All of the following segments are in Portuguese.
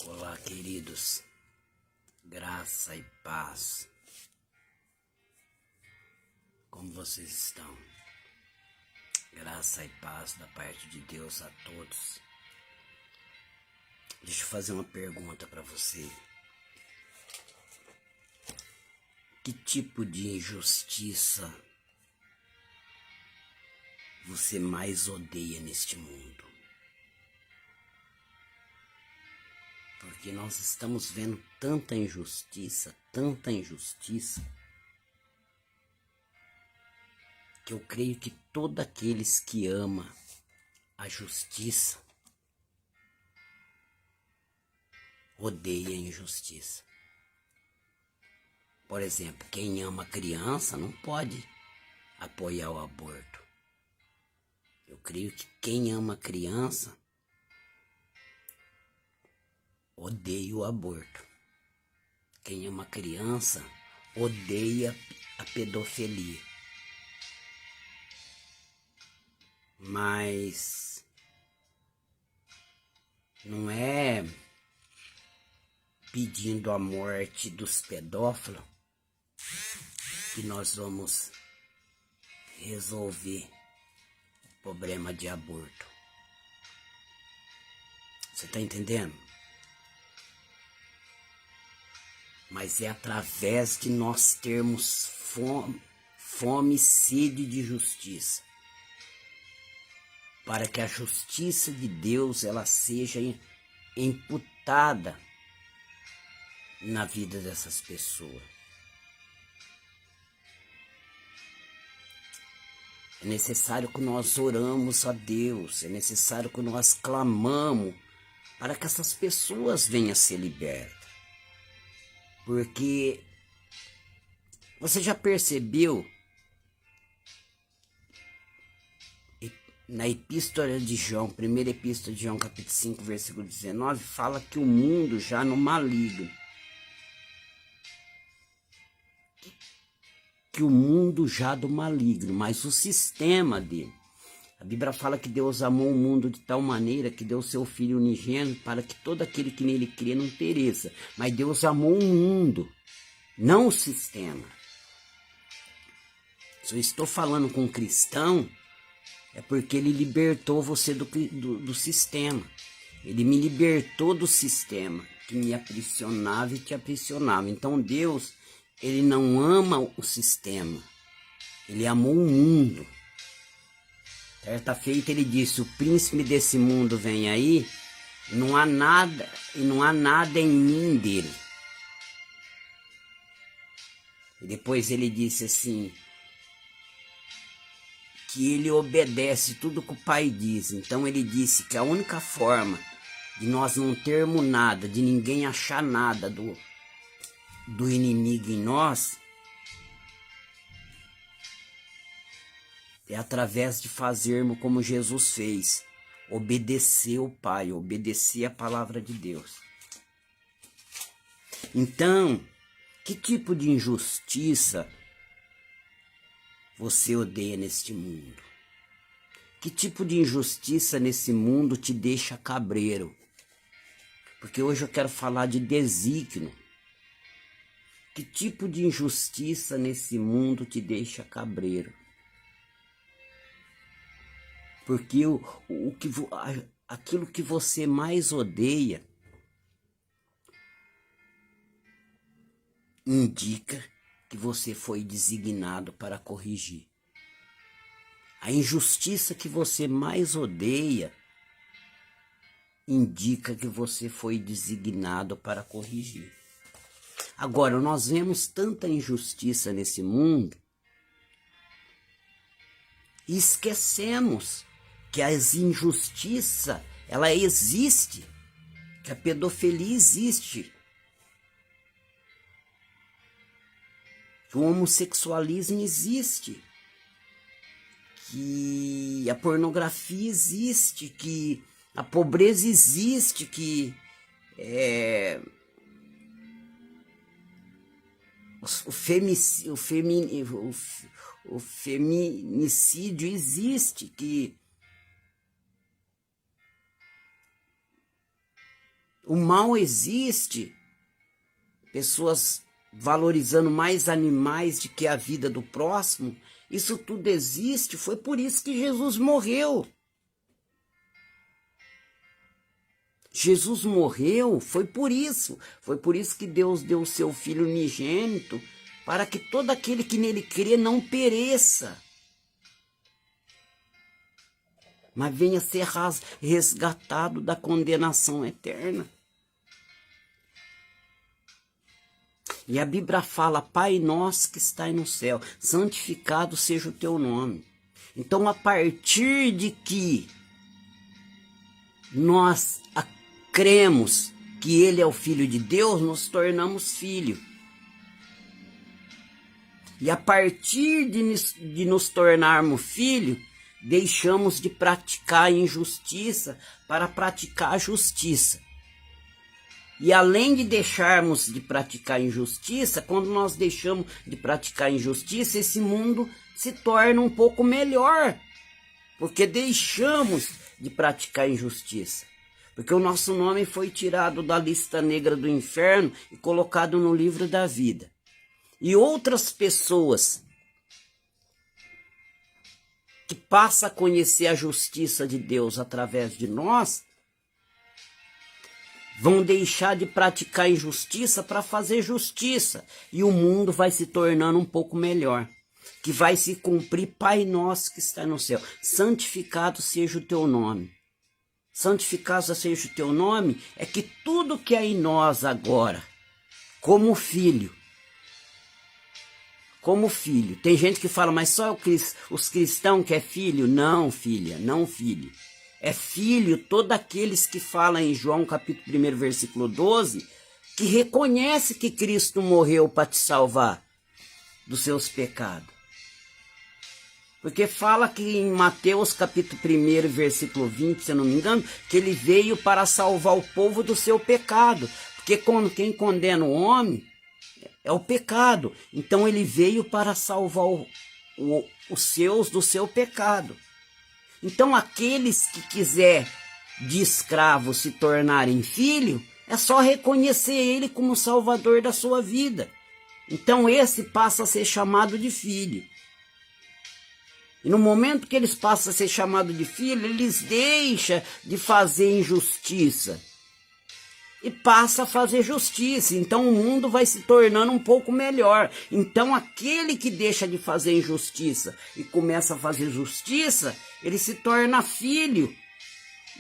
Olá, queridos, graça e paz. Como vocês estão? Graça e paz da parte de Deus a todos. Deixa eu fazer uma pergunta para você. Que tipo de injustiça você mais odeia neste mundo? Porque nós estamos vendo tanta injustiça, que eu creio que todos aqueles que amam a justiça odeiam a injustiça. Por exemplo, quem ama criança não pode apoiar o aborto. Eu creio que quem ama criança odeia o aborto. Quem ama criança odeia a pedofilia. Mas não é pedindo a morte dos pedófilos que nós vamos resolver o problema de aborto. Você está entendendo? Mas é através de nós termos fome e sede de justiça, para que a justiça de Deus ela seja imputada na vida dessas pessoas. É necessário que nós oramos a Deus, é necessário que nós clamamos para que essas pessoas venham a ser libertas. Porque você já percebeu, na Epístola de João, primeira Epístola de João, capítulo 5, versículo 19, fala que o mundo já no maligno. Que o mundo já do maligno, mas o sistema dele. A Bíblia fala que Deus amou o mundo de tal maneira que deu o seu Filho unigênito para que todo aquele que nele crê não pereça. Mas Deus amou o mundo, não o sistema. Se eu estou falando com um cristão, é porque ele libertou você do sistema. Ele me libertou do sistema que me aprisionava e te aprisionava. Então Deus, ele não ama o sistema. Ele amou o mundo. Certa feita ele disse, o príncipe desse mundo vem aí, não há nada em mim dele. E depois ele disse assim, que ele obedece tudo que o Pai diz. Então ele disse que a única forma de nós não termos nada, de ninguém achar nada do inimigo em nós, é através de fazermos como Jesus fez, obedecer o Pai, obedecer a palavra de Deus. Então, que tipo de injustiça você odeia neste mundo? Que tipo de injustiça nesse mundo te deixa cabreiro? Porque hoje eu quero falar de desígnio. Que tipo de injustiça nesse mundo te deixa cabreiro? Porque aquilo que você mais odeia indica que você foi designado para corrigir. A injustiça que você mais odeia indica que você foi designado para corrigir. Agora, nós vemos tanta injustiça nesse mundo e esquecemos que a injustiça, ela existe, que a pedofilia existe, que o homossexualismo existe, que a pornografia existe, que a pobreza existe, que o feminicídio existe, que O mal existe. Pessoas valorizando mais animais do que a vida do próximo. Isso tudo existe. Foi por isso que Jesus morreu. Jesus morreu, foi por isso. Foi por isso que Deus deu o seu Filho unigênito, para que todo aquele que nele crê não pereça, mas venha ser resgatado da condenação eterna. E a Bíblia fala: Pai nosso que estais no céu, santificado seja o teu nome. Então, a partir de que nós cremos que Ele é o Filho de Deus, nos tornamos filhos. E a partir de nos tornarmos filhos, deixamos de praticar a injustiça para praticar a justiça. E além de deixarmos de praticar a injustiça, quando nós deixamos de praticar a injustiça, esse mundo se torna um pouco melhor, porque deixamos de praticar a injustiça. Porque o nosso nome foi tirado da lista negra do inferno e colocado no livro da vida. E outras pessoas que passam a conhecer a justiça de Deus através de nós, vão deixar de praticar injustiça para fazer justiça. E o mundo vai se tornando um pouco melhor. Que vai se cumprir: Pai nosso que está no céu, santificado seja o teu nome. Santificado seja o teu nome é que tudo que é em nós agora, como filho, tem gente que fala: mas só os cristãos que é filho? Não, filha, não filho. É filho todos aqueles que falam em João capítulo 1, versículo 12, que reconhece que Cristo morreu para te salvar dos seus pecados. Porque fala que em Mateus capítulo 1, versículo 20, se eu não me engano, que ele veio para salvar o povo do seu pecado. Porque quem condena o homem é o pecado. Então ele veio para salvar os seus do seu pecado. Então aqueles que quiser de escravo se tornarem filho, é só reconhecer ele como salvador da sua vida. Então esse passa a ser chamado de filho. E no momento que eles passam a ser chamados de filho, eles deixam de fazer injustiça e passa a fazer justiça. Então o mundo vai se tornando um pouco melhor. Então aquele que deixa de fazer injustiça e começa a fazer justiça, ele se torna filho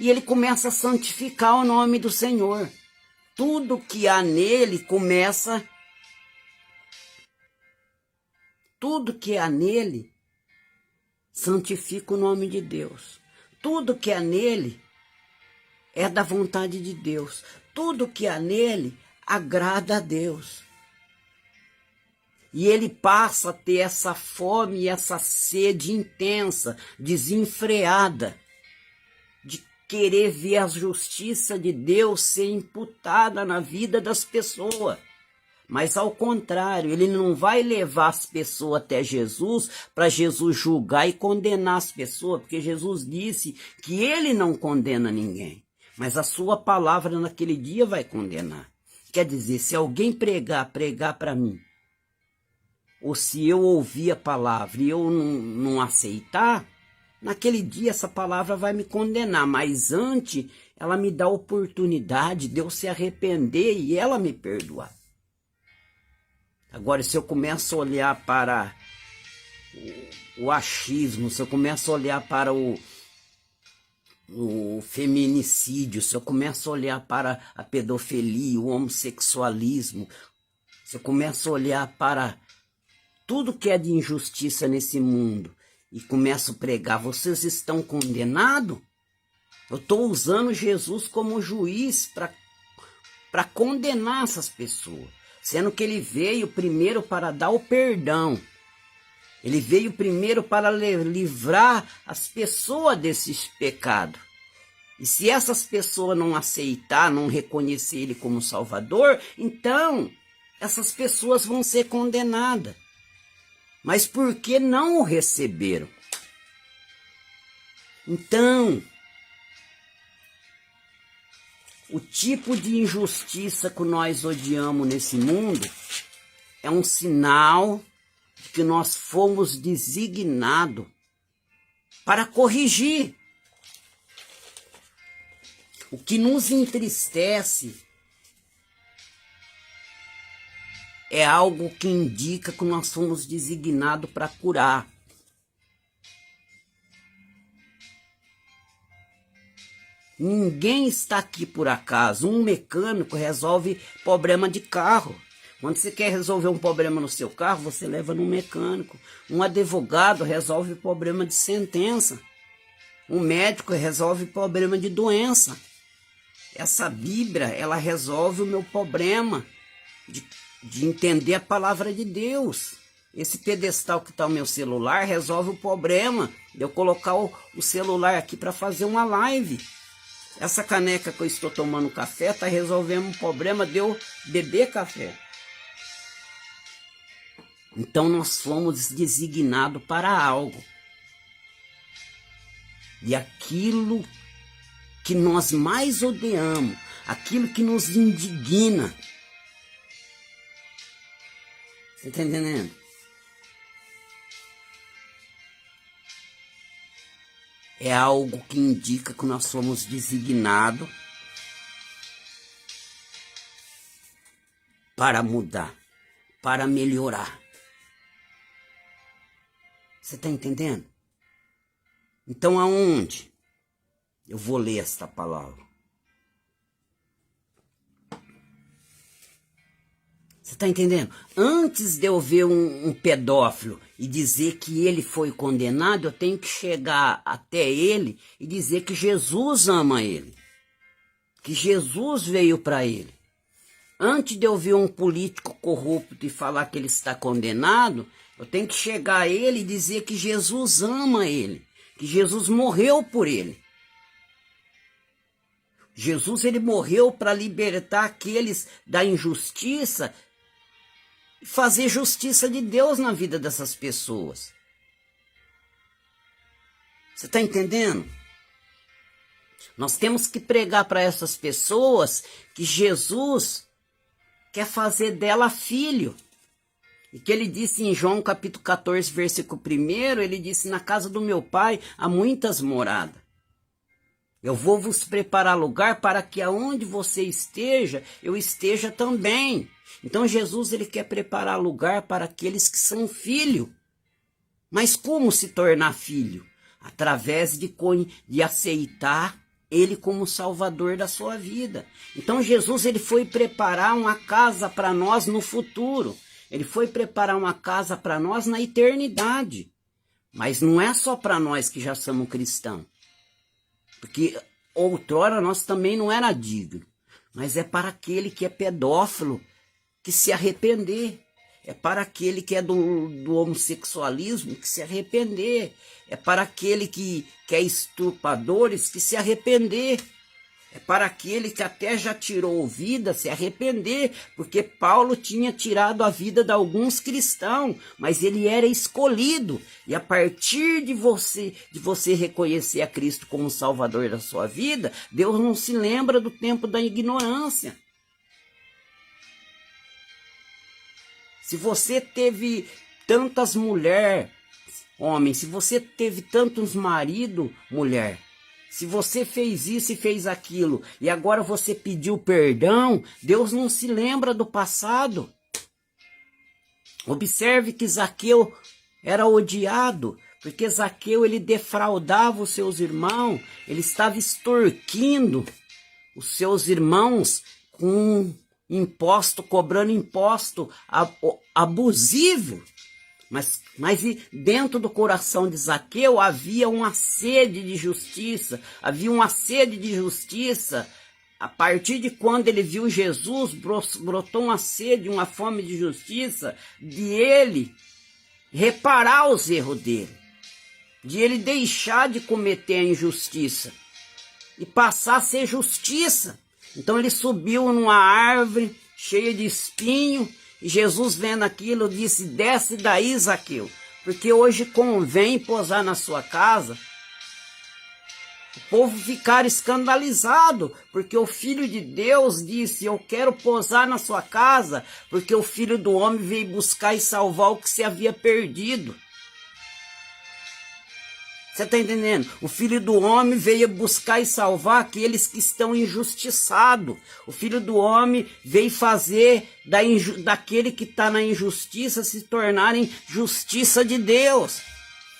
e ele começa a santificar o nome do Senhor. Tudo que há nele começa, tudo que há nele santifica o nome de Deus. Tudo que há nele é da vontade de Deus. Tudo que há nele agrada a Deus. E ele passa a ter essa fome e essa sede intensa, desenfreada, de querer ver a justiça de Deus ser imputada na vida das pessoas. Mas ao contrário, ele não vai levar as pessoas até Jesus para Jesus julgar e condenar as pessoas, porque Jesus disse que ele não condena ninguém, mas a sua palavra naquele dia vai condenar. Quer dizer, se alguém pregar para mim, ou se eu ouvir a palavra e eu não aceitar, naquele dia essa palavra vai me condenar, mas antes ela me dá a oportunidade de eu se arrepender e ela me perdoar. Agora, se eu começo a olhar para o achismo, se eu começo a olhar para o feminicídio, se eu começo a olhar para a pedofilia, o homossexualismo, se eu começo a olhar para tudo que é de injustiça nesse mundo e começo a pregar: vocês estão condenados? Eu estou usando Jesus como juiz para condenar essas pessoas. Sendo que ele veio primeiro para dar o perdão. Ele veio primeiro para livrar as pessoas desses pecados. E se essas pessoas não aceitar, não reconhecer ele como Salvador, então essas pessoas vão ser condenadas. Mas por que não o receberam? Então, o tipo de injustiça que nós odiamos nesse mundo é um sinal de que nós fomos designados para corrigir. O que nos entristece é algo que indica que nós fomos designados para curar. Ninguém está aqui por acaso. Um mecânico resolve problema de carro. Quando você quer resolver um problema no seu carro, você leva no mecânico. Um advogado resolve problema de sentença. Um médico resolve problema de doença. Essa Bíblia, ela resolve o meu problema de entender a palavra de Deus. Esse pedestal que está no meu celular resolve o problema de eu colocar o celular aqui para fazer uma live. Essa caneca que eu estou tomando café está resolvendo um problema de eu beber café. Então nós fomos designados para algo. E aquilo que nós mais odiamos, aquilo que nos indigna. Você está entendendo? É algo que indica que nós somos designados para mudar, para melhorar. Você está entendendo? Então aonde eu vou ler esta palavra? Você está entendendo? Antes de eu ver um pedófilo e dizer que ele foi condenado, eu tenho que chegar até ele e dizer que Jesus ama ele. Que Jesus veio para ele. Antes de eu ver um político corrupto e falar que ele está condenado, eu tenho que chegar a ele e dizer que Jesus ama ele. Que Jesus morreu por ele. Jesus, ele morreu para libertar aqueles da injustiça e fazer justiça de Deus na vida dessas pessoas. Você está entendendo? Nós temos que pregar para essas pessoas que Jesus quer fazer dela filho. E que ele disse em João capítulo 14, versículo 1, ele disse: na casa do meu pai há muitas moradas. Eu vou vos preparar lugar para que aonde você esteja, eu esteja também. Então Jesus, ele quer preparar lugar para aqueles que são filhos. Mas como se tornar filho? Através de aceitar ele como salvador da sua vida. Então Jesus, ele foi preparar uma casa para nós no futuro. Ele foi preparar uma casa para nós na eternidade. Mas não é só para nós que já somos cristãos. Porque outrora nós também não era digno. Mas é para aquele que é pedófilo que se arrepender. É para aquele que é do homossexualismo que se arrepender. É para aquele que é estupradores que se arrepender. É para aquele que até já tirou vida se arrepender, porque Paulo tinha tirado a vida de alguns cristãos, mas ele era escolhido. E a partir de você reconhecer a Cristo como Salvador da sua vida, Deus não se lembra do tempo da ignorância. Se você teve tantas mulheres, homem, se você teve tantos maridos, mulher, se você fez isso e fez aquilo, e agora você pediu perdão, Deus não se lembra do passado. Observe que Zaqueu era odiado, porque Zaqueu, ele defraudava os seus irmãos, ele estava extorquindo os seus irmãos com imposto, cobrando imposto abusivo. Mas dentro do coração de Zaqueu havia uma sede de justiça, havia uma sede de justiça. A partir de quando ele viu Jesus, brotou uma sede, uma fome de justiça, de ele reparar os erros dele, de ele deixar de cometer a injustiça e passar a ser justiça. Então ele subiu numa árvore cheia de espinho, e Jesus, vendo aquilo, disse: desce daí, Zaqueu, porque hoje convém pousar na sua casa. O povo ficaram escandalizado, porque o Filho de Deus disse: eu quero posar na sua casa, porque o Filho do Homem veio buscar e salvar o que se havia perdido. Você está entendendo? O Filho do Homem veio buscar e salvar aqueles que estão injustiçados. O Filho do Homem veio fazer daquele que está na injustiça se tornarem justiça de Deus.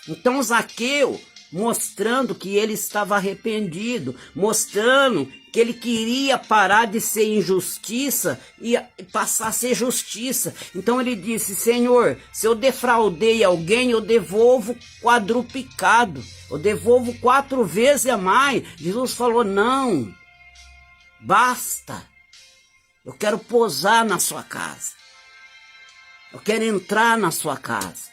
Então Zaqueu, mostrando que ele estava arrependido, mostrando que ele queria parar de ser injustiça e passar a ser justiça. Então ele disse: Senhor, se eu defraudei alguém, eu devolvo quadruplicado, eu devolvo 4 vezes a mais. Jesus falou: não, basta, eu quero posar na sua casa, eu quero entrar na sua casa.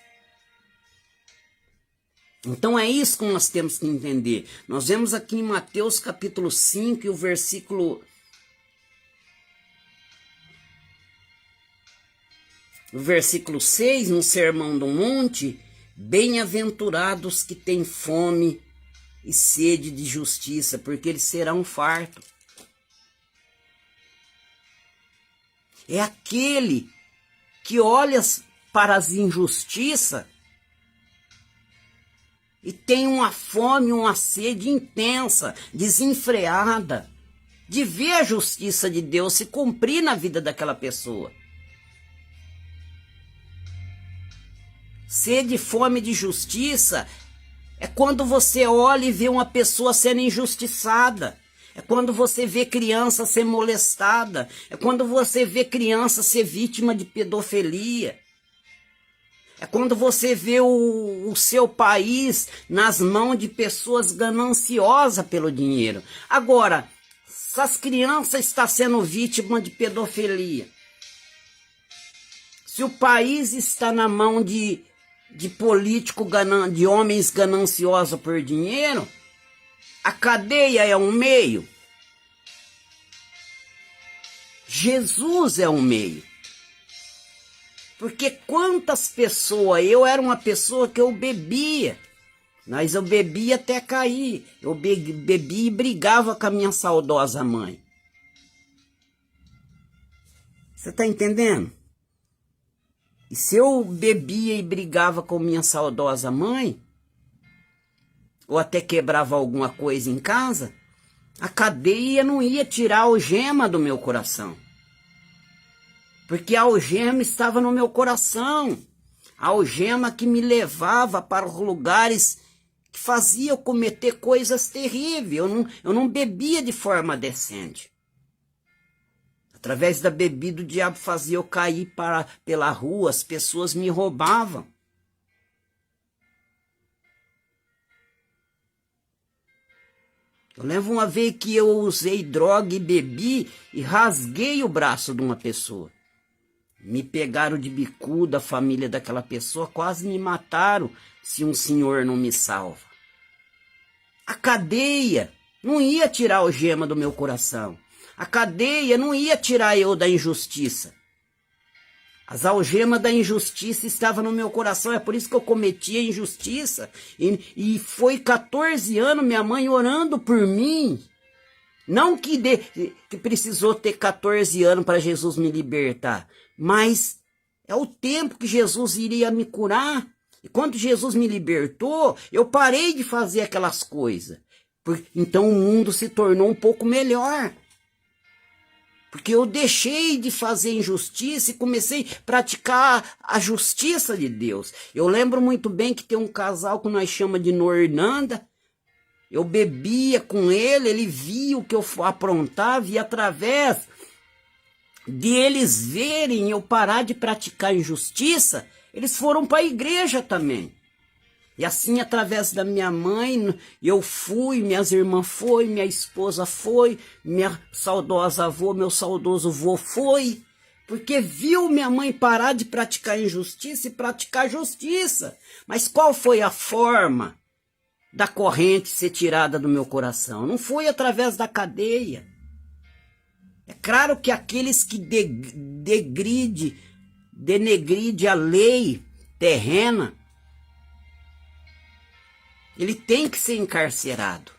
Então é isso que nós temos que entender. Nós vemos aqui em Mateus capítulo 5 e o versículo 6, no Sermão do Monte: bem-aventurados que têm fome e sede de justiça, porque eles serão fartos. É aquele que olha para as injustiças e tem uma fome, uma sede intensa, desenfreada, de ver a justiça de Deus se cumprir na vida daquela pessoa. Sede e fome de justiça é quando você olha e vê uma pessoa sendo injustiçada. É quando você vê criança ser molestada. É quando você vê criança ser vítima de pedofilia. É quando você vê o seu país nas mãos de pessoas gananciosas pelo dinheiro. Agora, se as crianças estão sendo vítimas de pedofilia, se o país está na mão de político, de homens gananciosos por dinheiro, a cadeia é um meio. Jesus é um meio. Porque quantas pessoas, eu era uma pessoa que eu bebia, mas eu bebia até cair, eu bebia e brigava com a minha saudosa mãe. Você está entendendo? E se eu bebia e brigava com minha saudosa mãe, ou até quebrava alguma coisa em casa, a cadeia não ia tirar a algema do meu coração. Porque a algema estava no meu coração. A algema que me levava para os lugares que fazia eu cometer coisas terríveis. Eu não bebia de forma decente. Através da bebida o diabo fazia eu cair pela rua, as pessoas me roubavam. Eu lembro uma vez que eu usei droga e bebi e rasguei o braço de uma pessoa. Me pegaram de bicuda, a família daquela pessoa quase me mataram se um senhor não me salva. A cadeia não ia tirar a algema do meu coração. A cadeia não ia tirar eu da injustiça. As algemas da injustiça estavam no meu coração, é por isso que eu cometia injustiça. E foi 14 anos minha mãe orando por mim. Não que precisou ter 14 anos para Jesus me libertar, mas é o tempo que Jesus iria me curar. E quando Jesus me libertou, eu parei de fazer aquelas coisas. Então o mundo se tornou um pouco melhor. Porque eu deixei de fazer injustiça e comecei a praticar a justiça de Deus. Eu lembro muito bem que tem um casal que nós chamamos de Nornanda. Eu bebia com ele, ele via o que eu aprontava e através de eles verem eu parar de praticar injustiça, eles foram para a igreja também. E assim, através da minha mãe, eu fui, minhas irmãs foi, minha esposa foi, minha saudosa avó, meu saudoso vô foi, porque viu minha mãe parar de praticar injustiça e praticar justiça. Mas qual foi a forma da corrente ser tirada do meu coração? Não foi através da cadeia. É claro que aqueles que denegride a lei terrena, ele tem que ser encarcerado.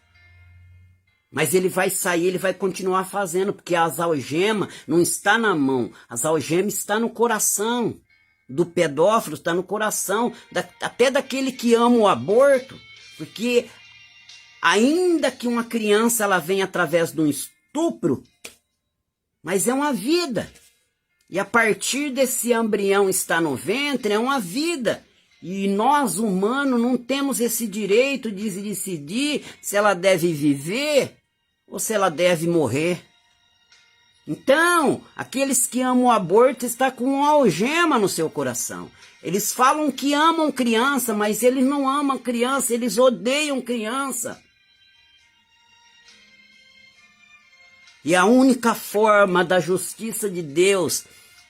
Mas ele vai sair, ele vai continuar fazendo, porque as algemas não está na mão, as algemas está no coração. Do pedófilo está no coração, até daquele que ama o aborto, porque ainda que uma criança ela venha através de um estupro, mas é uma vida. E a partir desse embrião estar no ventre, é uma vida. E nós, humanos, não temos esse direito de decidir se ela deve viver ou se ela deve morrer. Então, aqueles que amam o aborto estão com uma algema no seu coração. Eles falam que amam criança, mas eles não amam criança, eles odeiam criança. E a única forma da justiça de Deus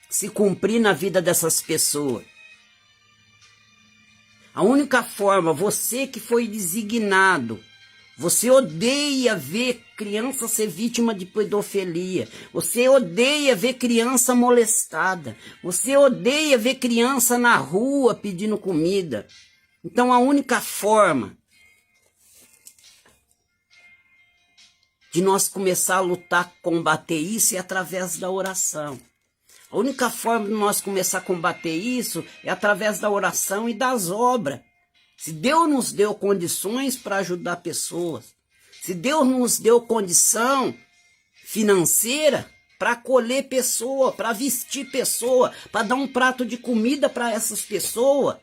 se cumprir na vida dessas pessoas, a única forma, você que foi designado, você odeia ver criança ser vítima de pedofilia, você odeia ver criança molestada, você odeia ver criança na rua pedindo comida. Então a única forma de nós começar a lutar, combater isso é através da oração. A única forma de nós começar a combater isso é através da oração e das obras. Se Deus nos deu condições para ajudar pessoas, se Deus nos deu condição financeira para acolher pessoa, para vestir pessoa, para dar um prato de comida para essas pessoas,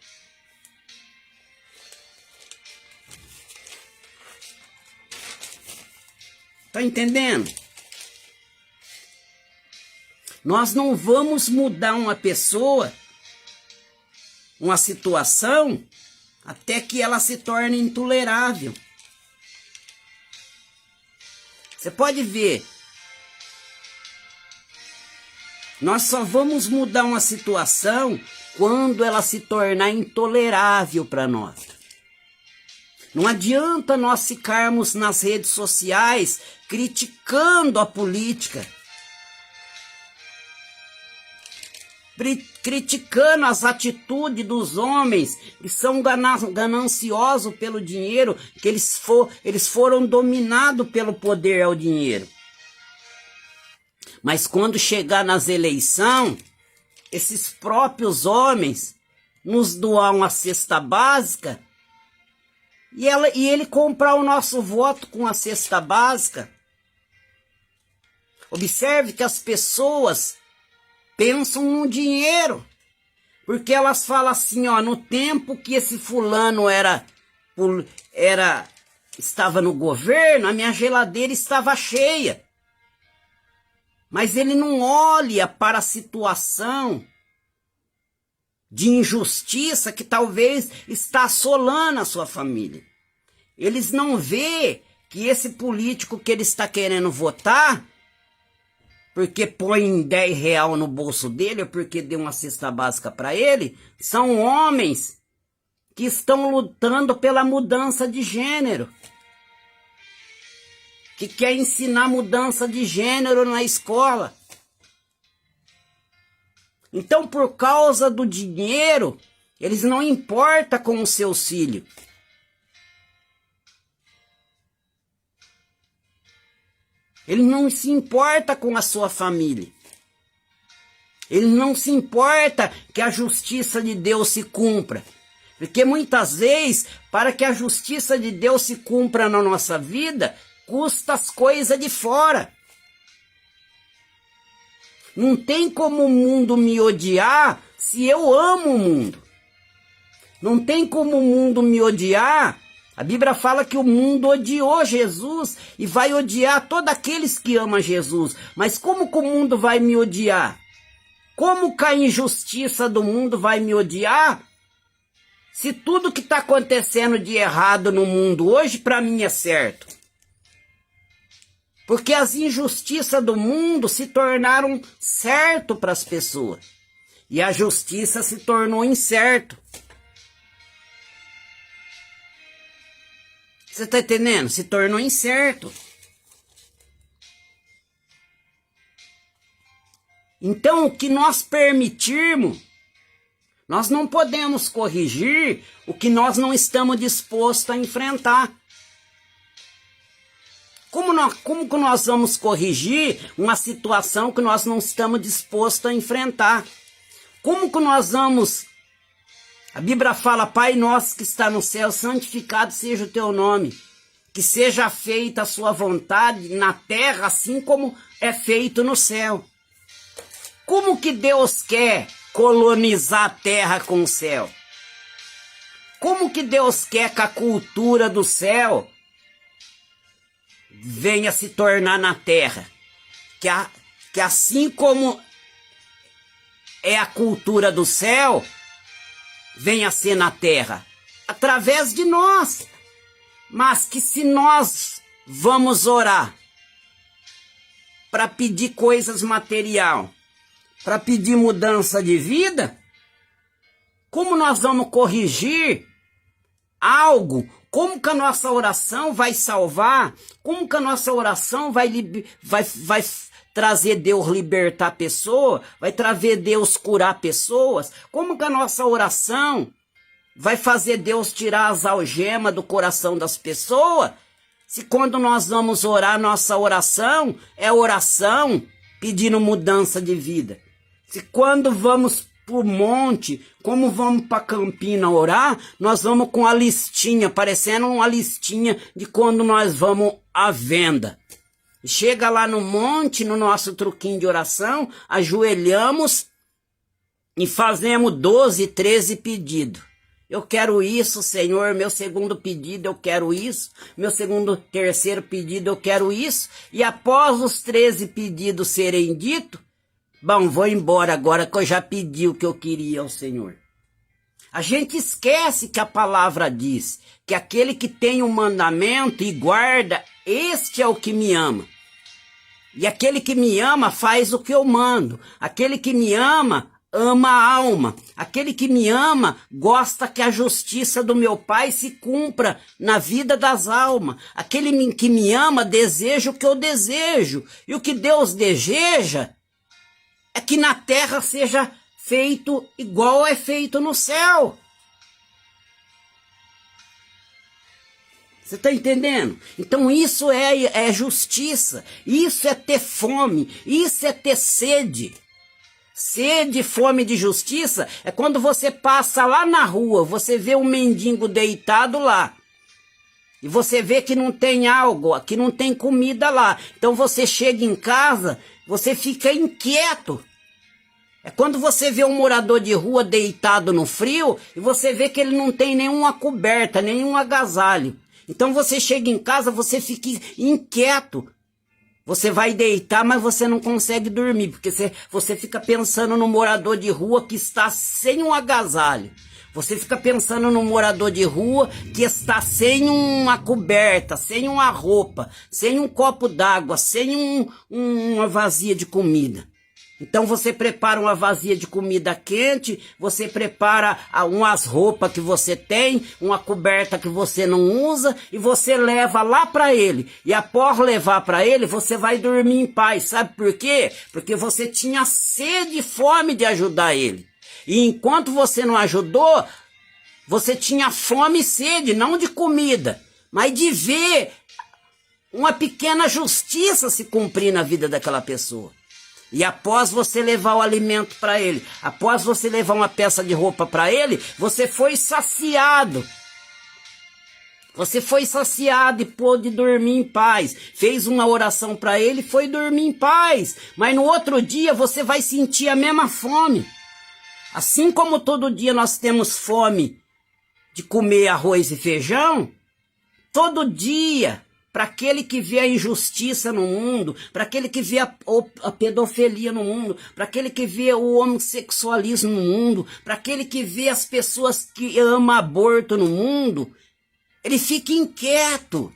tá entendendo? Nós não vamos mudar uma pessoa, uma situação, até que ela se torne intolerável. Você pode ver, nós só vamos mudar uma situação quando ela se tornar intolerável para nós. Não adianta nós ficarmos nas redes sociais criticando a política, criticando as atitudes dos homens que são gananciosos pelo dinheiro, que eles foram dominados pelo poder ao dinheiro. Mas quando chegar nas eleições, esses próprios homens nos doar uma cesta básica e ele comprar o nosso voto com a cesta básica. Observe que as pessoas pensam no dinheiro, porque elas falam assim, ó, no tempo que esse fulano estava no governo, a minha geladeira estava cheia. Mas ele não olha para a situação de injustiça que talvez está assolando a sua família. Eles não vê que esse político que ele está querendo votar, porque põe 10 reais no bolso dele, ou porque deu uma cesta básica para ele, são homens que estão lutando pela mudança de gênero, que quer ensinar mudança de gênero na escola. Então, por causa do dinheiro, eles não importam com os seus filhos. Ele não se importa com a sua família. Ele não se importa que a justiça de Deus se cumpra. Porque muitas vezes, para que a justiça de Deus se cumpra na nossa vida, custa as coisas de fora. Não tem como o mundo me odiar se eu amo o mundo. Não tem como o mundo me odiar. A Bíblia fala que o mundo odiou Jesus e vai odiar todos aqueles que amam Jesus. Mas como que o mundo vai me odiar? Como que a injustiça do mundo vai me odiar? Se tudo que está acontecendo de errado no mundo hoje, para mim é certo. Porque as injustiças do mundo se tornaram certo para as pessoas. E a justiça se tornou incerto. Você está entendendo? Se tornou incerto. Então, o que nós permitirmos, nós não podemos corrigir o que nós não estamos dispostos a enfrentar. Como que nós vamos corrigir uma situação que nós não estamos dispostos a enfrentar? Como que nós vamos... A Bíblia fala, Pai nosso que está no céu, santificado seja o teu nome. Que seja feita a sua vontade na terra, assim como é feito no céu. Como que Deus quer colonizar a terra com o céu? Como que Deus quer que a cultura do céu venha se tornar na terra? Que assim como é a cultura do céu, venha a ser na terra, através de nós. Mas que se nós vamos orar para pedir coisas material, para pedir mudança de vida, como nós vamos corrigir algo? Como que a nossa oração vai salvar? Como que a nossa oração vai trazer Deus libertar a pessoa? Vai trazer Deus curar pessoas? Como que a nossa oração vai fazer Deus tirar as algemas do coração das pessoas? Se quando nós vamos orar, nossa oração é oração pedindo mudança de vida. Se quando vamos pro monte, como vamos para Campina orar, nós vamos com a listinha, parecendo uma listinha de quando nós vamos à venda. Chega lá no monte, no nosso truquinho de oração, ajoelhamos e fazemos 12, 13 pedidos. Eu quero isso, Senhor, meu segundo pedido eu quero isso, terceiro pedido eu quero isso, e após os 13 pedidos serem ditos, bom, vou embora agora que eu já pedi o que eu queria ao Senhor. A gente esquece que a palavra diz que aquele que tem um mandamento e guarda, este é o que me ama. E aquele que me ama faz o que eu mando. Aquele que me ama, ama a alma. Aquele que me ama gosta que a justiça do meu Pai se cumpra na vida das almas. Aquele que me ama deseja o que eu desejo. E o que Deus deseja é que na terra seja feito igual é feito no céu. Você está entendendo? Então isso é justiça, isso é ter fome, isso é ter sede. Sede, fome de justiça é quando você passa lá na rua, você vê um mendigo deitado lá. E você vê que não tem algo, que não tem comida lá. Então você chega em casa, você fica inquieto. É quando você vê um morador de rua deitado no frio e você vê que ele não tem nenhuma coberta, nenhum agasalho. Então você chega em casa, você fica inquieto. Você vai deitar, mas você não consegue dormir, porque você fica pensando no morador de rua que está sem um agasalho. Você fica pensando no morador de rua que está sem uma coberta, sem uma roupa, sem um copo d'água, sem uma vazia de comida. Então você prepara uma vazia de comida quente, você prepara umas roupas que você tem, uma coberta que você não usa e você leva lá para ele. E após levar para ele, você vai dormir em paz. Sabe por quê? Porque você tinha sede e fome de ajudar ele. E enquanto você não ajudou, você tinha fome e sede, não de comida, mas de ver uma pequena justiça se cumprir na vida daquela pessoa. E após você levar o alimento para ele, após você levar uma peça de roupa para ele, você foi saciado. Você foi saciado e pôde dormir em paz. Fez uma oração para ele e foi dormir em paz. Mas no outro dia você vai sentir a mesma fome. Assim como todo dia nós temos fome de comer arroz e feijão, todo dia... Para aquele que vê a injustiça no mundo, para aquele que vê a pedofilia no mundo, para aquele que vê o homossexualismo no mundo, para aquele que vê as pessoas que amam aborto no mundo, ele fica inquieto.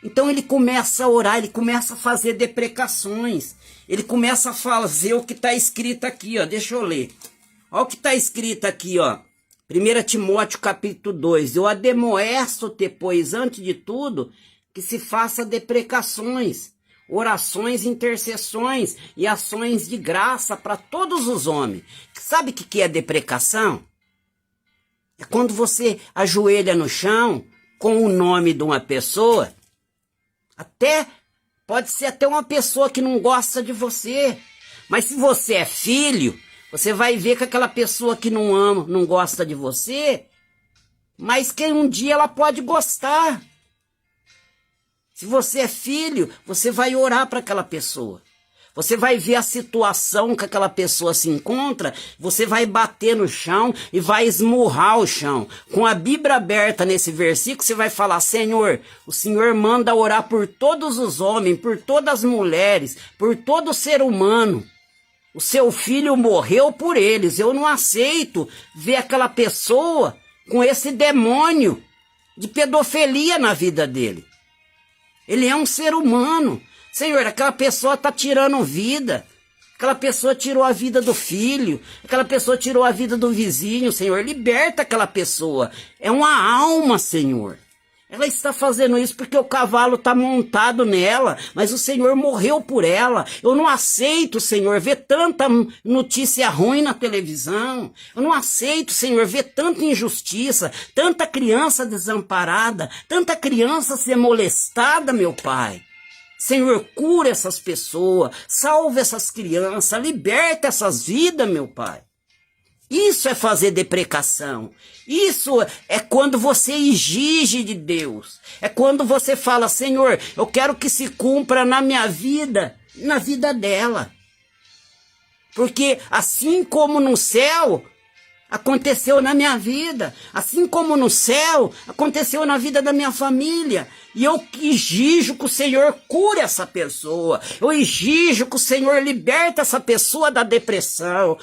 Então ele começa a orar, ele começa a fazer deprecações, ele começa a fazer o que está escrito aqui, ó. Deixa eu ler. Olha o que está escrito aqui, ó. 1 Timóteo capítulo 2. Eu admoesto-te, pois, antes de tudo, que se faça deprecações, orações, intercessões e ações de graça para todos os homens. Sabe o que é deprecação? É quando você ajoelha no chão com o nome de uma pessoa, Pode ser até uma pessoa que não gosta de você. Mas se você é filho, você vai ver que aquela pessoa que não ama, não gosta de você, mas que um dia ela pode gostar. Se você é filho, você vai orar para aquela pessoa. Você vai ver a situação que aquela pessoa se encontra, você vai bater no chão e vai esmurrar o chão. Com a Bíblia aberta nesse versículo, você vai falar: Senhor, o Senhor manda orar por todos os homens, por todas as mulheres, por todo ser humano. O seu filho morreu por eles. Eu não aceito ver aquela pessoa com esse demônio de pedofilia na vida dele. Ele é um ser humano. Senhor, aquela pessoa está tirando vida. Aquela pessoa tirou a vida do filho. Aquela pessoa tirou a vida do vizinho. Senhor, liberta aquela pessoa. É uma alma, Senhor. Ela está fazendo isso porque o cavalo está montado nela, mas o Senhor morreu por ela. Eu não aceito, Senhor, ver tanta notícia ruim na televisão. Eu não aceito, Senhor, ver tanta injustiça, tanta criança desamparada, tanta criança ser molestada, meu Pai. Senhor, cura essas pessoas, salva essas crianças, liberta essas vidas, meu Pai. Isso é fazer deprecação. Isso é quando você exige de Deus. É quando você fala: Senhor, eu quero que se cumpra na minha vida, na vida dela. Porque assim como no céu, aconteceu na minha vida. Assim como no céu, aconteceu na vida da minha família. E eu exijo que o Senhor cure essa pessoa. Eu exijo que o Senhor liberte essa pessoa da depressão.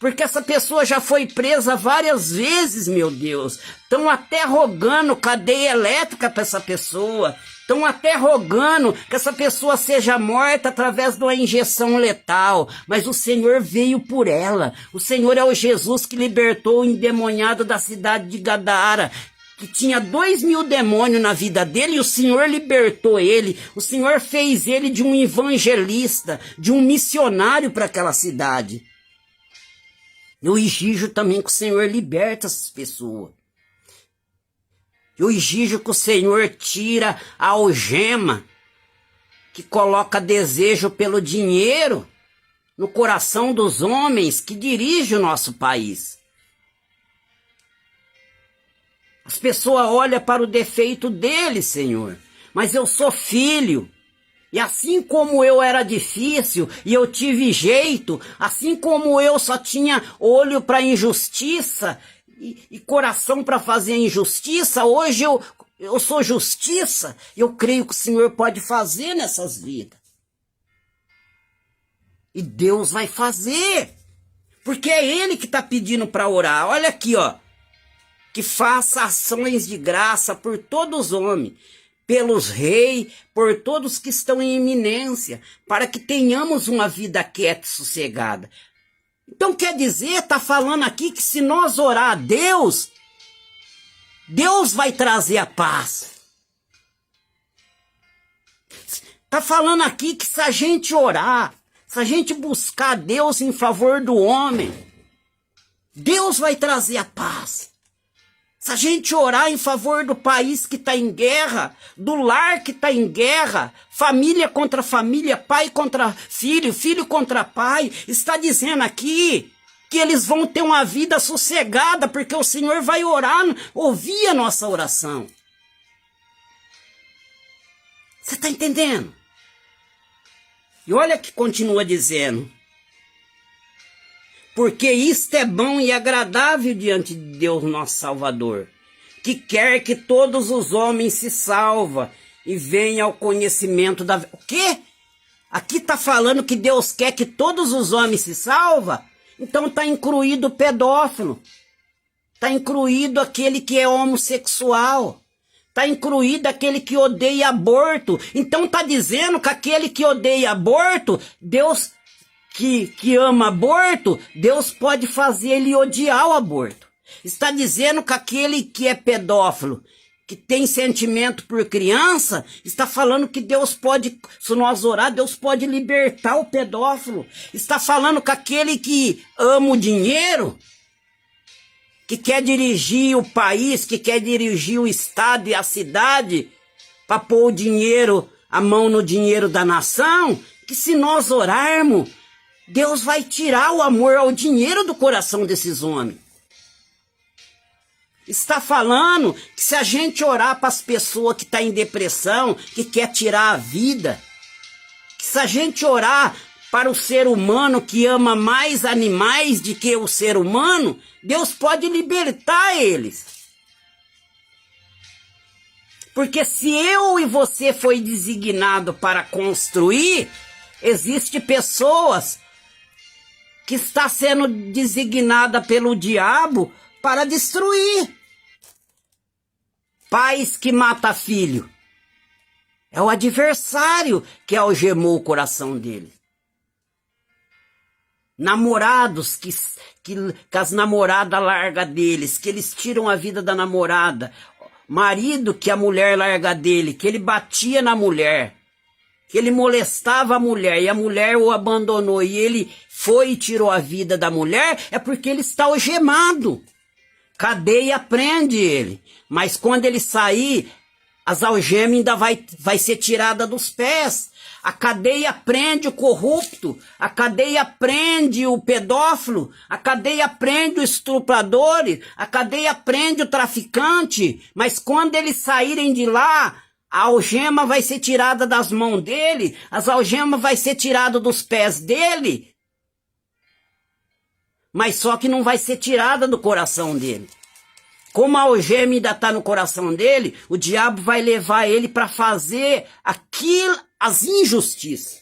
Porque essa pessoa já foi presa várias vezes, meu Deus. Estão até rogando cadeia elétrica para essa pessoa. Estão até rogando que essa pessoa seja morta através de uma injeção letal. Mas o Senhor veio por ela. O Senhor é o Jesus que libertou o endemoniado da cidade de Gadara, que tinha 2.000 demônios na vida dele, e o Senhor libertou ele. O Senhor fez ele de um evangelista, de um missionário para aquela cidade. Eu exijo também que o Senhor liberte essas pessoas. Eu exijo que o Senhor tira a algema que coloca desejo pelo dinheiro no coração dos homens que dirigem o nosso país. As pessoas olham para o defeito deles, Senhor, mas eu sou filho. E assim como eu era difícil e eu tive jeito, assim como eu só tinha olho para injustiça e coração para fazer injustiça, hoje eu sou justiça. Eu creio que o Senhor pode fazer nessas vidas. E Deus vai fazer, porque é Ele que está pedindo para orar. Olha aqui, ó, que faça ações de graça por todos os homens, pelos reis, por todos que estão em iminência, para que tenhamos uma vida quieta e sossegada. Então quer dizer, está falando aqui que se nós orar a Deus, Deus vai trazer a paz. Está falando aqui que se a gente orar, se a gente buscar Deus em favor do homem, Deus vai trazer a paz. Se a gente orar em favor do país que está em guerra, do lar que está em guerra, família contra família, pai contra filho, filho contra pai, está dizendo aqui que eles vão ter uma vida sossegada, porque o Senhor vai orar, ouvir a nossa oração. Você está entendendo? E olha que continua dizendo: porque isto é bom e agradável diante de Deus nosso Salvador, que quer que todos os homens se salvem e venham ao conhecimento da... O quê? Aqui está falando que Deus quer que todos os homens se salvem? Então está incluído o pedófilo, está incluído aquele que é homossexual, está incluído aquele que odeia aborto. Então está dizendo que aquele que odeia aborto, Deus... Que ama aborto, Deus pode fazer ele odiar o aborto. Está dizendo que aquele que é pedófilo, que tem sentimento por criança, está falando que Deus pode, se nós orar, Deus pode libertar o pedófilo. Está falando que aquele que ama o dinheiro, que quer dirigir o país, que quer dirigir o estado e a cidade, para pôr o dinheiro a mão no dinheiro da nação, que se nós orarmos, Deus vai tirar o amor ao dinheiro do coração desses homens. Está falando que se a gente orar para as pessoas que estão em depressão, que quer tirar a vida, que se a gente orar para o ser humano que ama mais animais do que o ser humano, Deus pode libertar eles. Porque se eu e você foi designado para construir, existem pessoas que está sendo designada pelo diabo para destruir. Pais que matam filho. É o adversário que algemou o coração dele. Namorados que as namoradas largam deles, que eles tiram a vida da namorada. Marido que a mulher larga dele, que ele batia na mulher, que ele molestava a mulher e a mulher o abandonou e ele foi e tirou a vida da mulher, é porque ele está algemado. Cadeia prende ele, mas quando ele sair, as algemas ainda vai ser tirada dos pés. A cadeia prende o corrupto, a cadeia prende o pedófilo, a cadeia prende o estuprador, a cadeia prende o traficante, mas quando eles saírem de lá, a algema vai ser tirada das mãos dele, as algemas vai ser tirada dos pés dele, mas só que não vai ser tirada do coração dele. Como a algema ainda está no coração dele, o diabo vai levar ele para fazer as injustiças.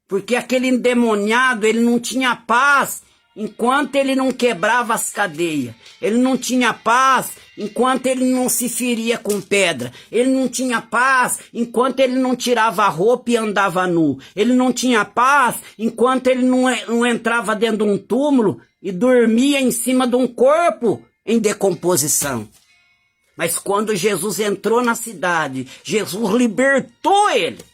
Porque aquele endemoniado, ele não tinha paz enquanto ele não quebrava as cadeias. Ele não tinha paz enquanto ele não se feria com pedra. Ele não tinha paz enquanto ele não tirava a roupa e andava nu. Ele não tinha paz enquanto ele não entrava dentro de um túmulo e dormia em cima de um corpo em decomposição. Mas quando Jesus entrou na cidade, Jesus libertou ele.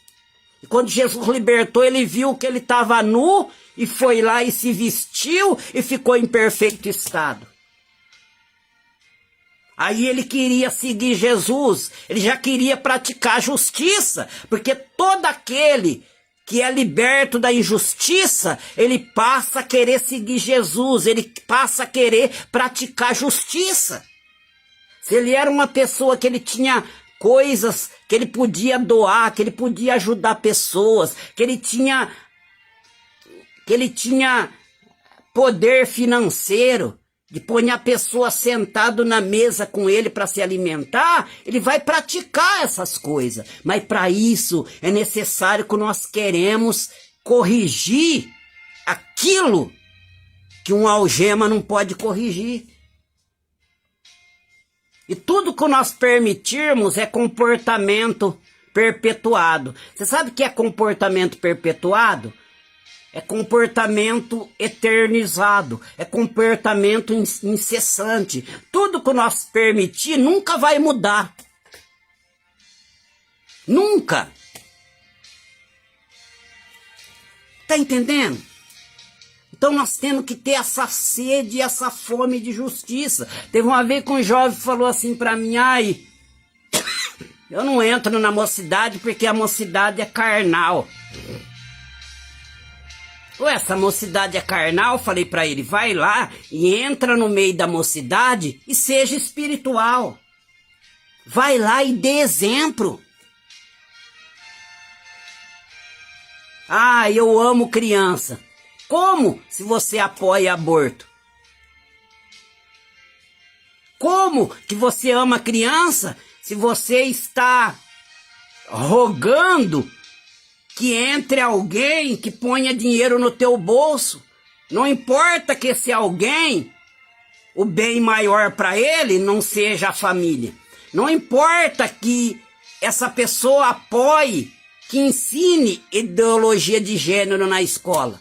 E quando Jesus libertou, ele viu que ele estava nu e foi lá e se vestiu e ficou em perfeito estado. Aí ele queria seguir Jesus, ele já queria praticar justiça, porque todo aquele que é liberto da injustiça, ele passa a querer seguir Jesus, ele passa a querer praticar justiça. Se ele era uma pessoa que ele tinha coisas que ele podia doar, que ele podia ajudar pessoas, que ele tinha poder financeiro, de pôr a pessoa sentado na mesa com ele para se alimentar, ele vai praticar essas coisas. Mas para isso é necessário que nós queremos corrigir aquilo que um algema não pode corrigir. E tudo que nós permitirmos é comportamento perpetuado. Você sabe o que é comportamento perpetuado? É comportamento eternizado, é comportamento incessante. Tudo que nós permitir nunca vai mudar. Nunca. Tá entendendo? Então nós temos que ter essa sede e essa fome de justiça. Teve uma vez que um jovem falou assim pra mim, ai, eu não entro na mocidade porque a mocidade é carnal. Essa mocidade é carnal, falei pra ele, vai lá e entra no meio da mocidade e seja espiritual. Vai lá e dê exemplo. Ah, eu amo criança. Como se você apoia aborto? Como que você ama criança se você está rogando que entre alguém que ponha dinheiro no teu bolso? Não importa que esse alguém, o bem maior para ele não seja a família. Não importa que essa pessoa apoie, que ensine ideologia de gênero na escola.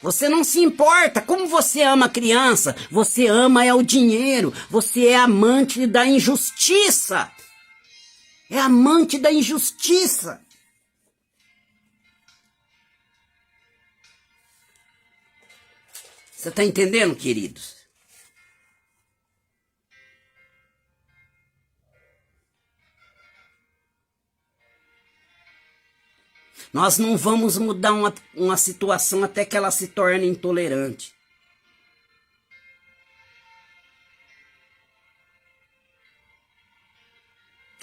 Você não se importa. Como você ama a criança? Você ama é o dinheiro. Você é amante da injustiça. É amante da injustiça. Você está entendendo, queridos? Nós não vamos mudar uma situação até que ela se torne intolerante.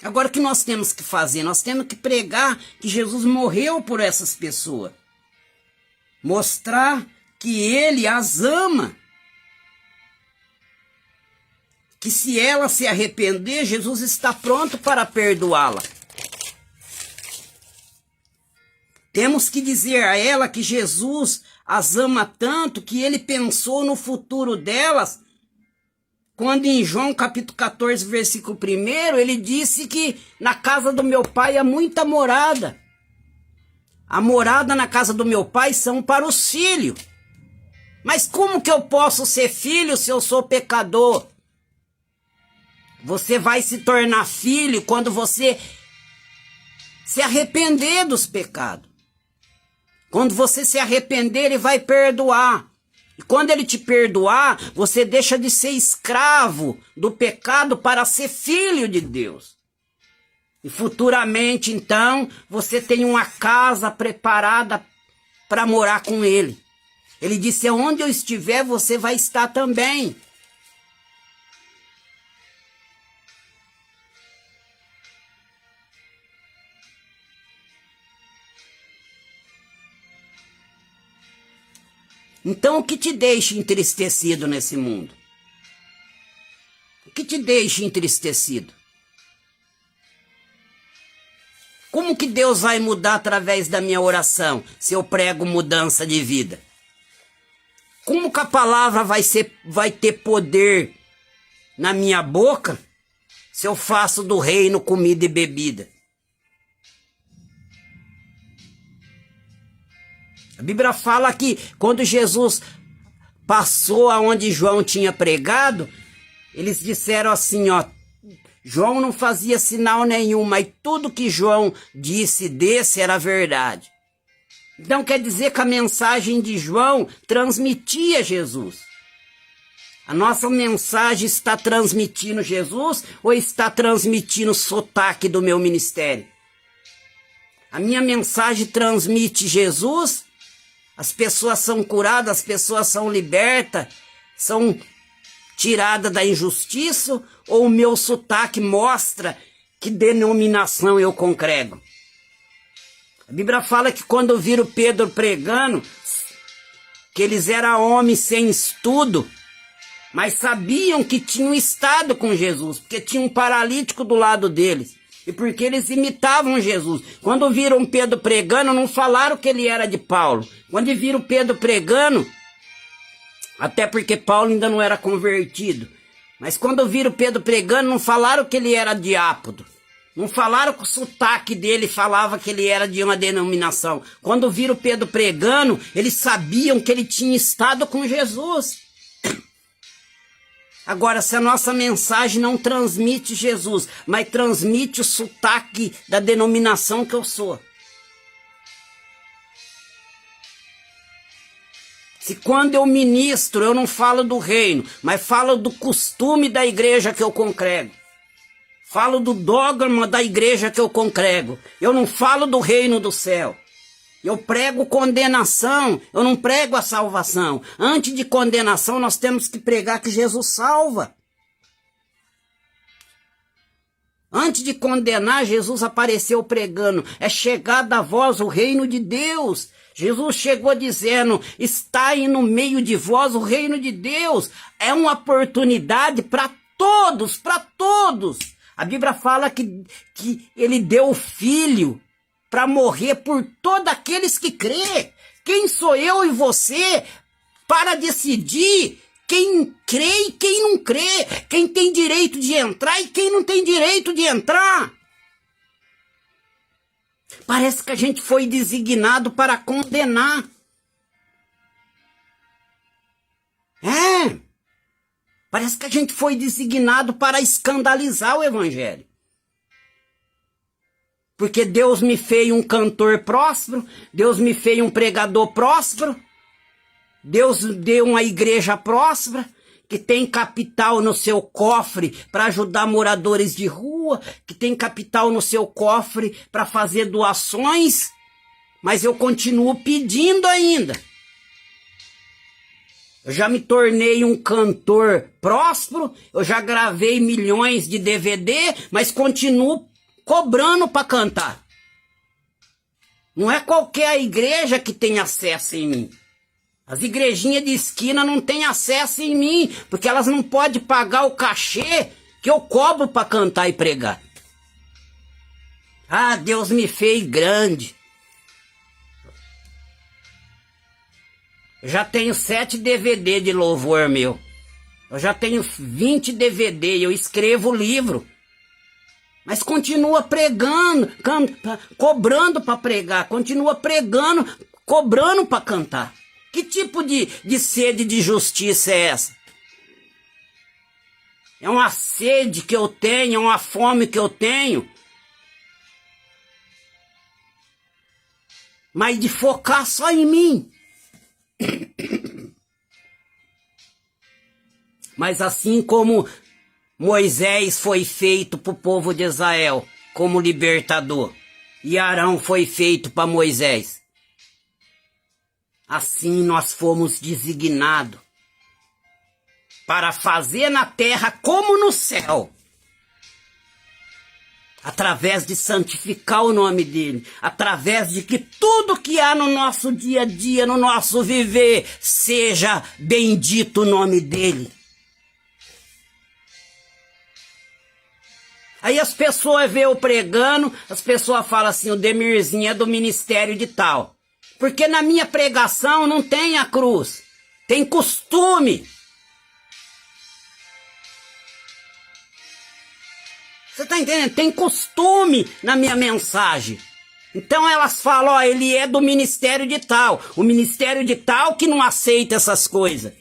Agora o que nós temos que fazer? Nós temos que pregar que Jesus morreu por essas pessoas. Mostrar que Ele as ama. Que se ela se arrepender, Jesus está pronto para perdoá-la. Temos que dizer a ela que Jesus as ama tanto que Ele pensou no futuro delas, quando em João capítulo 14, versículo 1, Ele disse que na casa do meu pai há muita morada. A morada na casa do meu pai são para os filhos. Mas como que eu posso ser filho se eu sou pecador? Você vai se tornar filho quando você se arrepender dos pecados. Quando você se arrepender, Ele vai perdoar. E quando Ele te perdoar, você deixa de ser escravo do pecado para ser filho de Deus. E futuramente, então, você tem uma casa preparada para morar com Ele. Ele disse, onde eu estiver, você vai estar também. Então, o que te deixa entristecido nesse mundo? O que te deixa entristecido? Como que Deus vai mudar através da minha oração, se eu prego mudança de vida? Como que a palavra vai ter poder na minha boca, se eu faço do reino comida e bebida? A Bíblia fala que quando Jesus passou aonde João tinha pregado, eles disseram assim, ó, João não fazia sinal nenhum, mas tudo que João disse desse era verdade. Então quer dizer que a mensagem de João transmitia Jesus. A nossa mensagem está transmitindo Jesus ou está transmitindo o sotaque do meu ministério? A minha mensagem transmite Jesus. As pessoas são curadas, as pessoas são libertas, são tiradas da injustiça, ou o meu sotaque mostra que denominação eu congrego? A Bíblia fala que quando viram Pedro pregando, que eles eram homens sem estudo, mas sabiam que tinham estado com Jesus, porque tinha um paralítico do lado deles. E porque eles imitavam Jesus. Quando viram Pedro pregando, não falaram que ele era de Paulo. Quando viram Pedro pregando, até porque Paulo ainda não era convertido. Mas quando viram Pedro pregando, não falaram que ele era de Ápodo. Não falaram que o sotaque dele falava que ele era de uma denominação. Quando viram Pedro pregando, eles sabiam que ele tinha estado com Jesus. Agora, se a nossa mensagem não transmite Jesus, mas transmite o sotaque da denominação que eu sou. Se quando eu ministro, eu não falo do reino, mas falo do costume da igreja que eu congrego. Falo do dogma da igreja que eu congrego. Eu não falo do reino do céu. Eu prego condenação, eu não prego a salvação. Antes de condenação, nós temos que pregar que Jesus salva. Antes de condenar, Jesus apareceu pregando. É chegada a vós o reino de Deus. Jesus chegou dizendo, está aí no meio de vós o reino de Deus. É uma oportunidade para todos, para todos. A Bíblia fala que ele deu o Filho para morrer por todos aqueles que crê. Quem sou eu e você para decidir quem crê e quem não crê? Quem tem direito de entrar e quem não tem direito de entrar? Parece que a gente foi designado para condenar. Parece que a gente foi designado para escandalizar o evangelho. Porque Deus me fez um cantor próspero, Deus me fez um pregador próspero, Deus deu uma igreja próspera, que tem capital no seu cofre para ajudar moradores de rua, que tem capital no seu cofre para fazer doações, mas eu continuo pedindo ainda. Eu já me tornei um cantor próspero, eu já gravei milhões de DVD, mas continuo cobrando para cantar. Não é qualquer igreja que tem acesso em mim. As igrejinhas de esquina não têm acesso em mim, porque elas não podem pagar o cachê que eu cobro para cantar e pregar. Ah, Deus me fez grande. Eu já tenho 7 DVD de louvor meu. Eu já tenho 20 DVD, eu escrevo livro. Mas continua pregando, cobrando para pregar, continua pregando, cobrando para cantar. Que tipo de sede de justiça é essa? É uma sede que eu tenho, é uma fome que eu tenho. Mas de focar só em mim. Mas assim como Moisés foi feito para o povo de Israel como libertador, e Arão foi feito para Moisés, assim nós fomos designados para fazer na terra como no céu, através de santificar o nome dele, através de que tudo que há no nosso dia a dia, no nosso viver, seja bendito o nome dele. Aí as pessoas veem eu pregando, as pessoas falam assim, o Demirzinho é do ministério de tal. Porque na minha pregação não tem a cruz, tem costume. Você tá entendendo? Tem costume na minha mensagem. Então elas falam, ó, ele é do ministério de tal. O ministério de tal que não aceita essas coisas.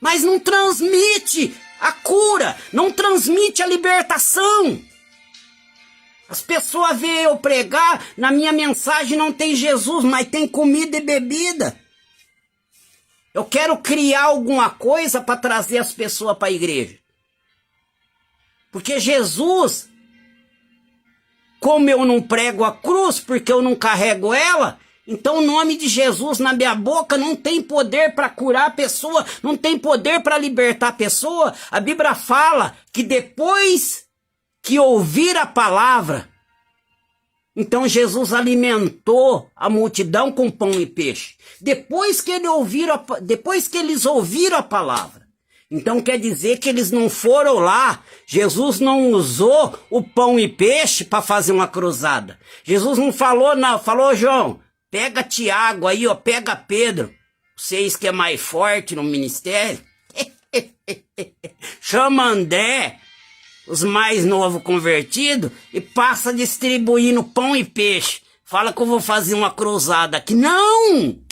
Mas não transmite a cura, não transmite a libertação. As pessoas veem eu pregar, na minha mensagem não tem Jesus, mas tem comida e bebida. Eu quero criar alguma coisa para trazer as pessoas para a igreja. Porque Jesus, como eu não prego a cruz, porque eu não carrego ela, então o nome de Jesus na minha boca não tem poder para curar a pessoa, não tem poder para libertar a pessoa. A Bíblia fala que depois que ouvir a palavra, então Jesus alimentou a multidão com pão e peixe. Depois que eles ouviram a palavra. Então quer dizer que eles não foram lá, Jesus não usou o pão e peixe para fazer uma cruzada. Jesus não falou, não, falou, João, pega Tiago aí, ó, pega Pedro, vocês que é mais forte no ministério, chama André, os mais novos convertidos, e passa distribuindo pão e peixe. Fala que eu vou fazer uma cruzada aqui. Não!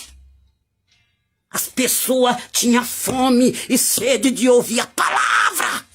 As pessoas tinham fome e sede de ouvir a palavra.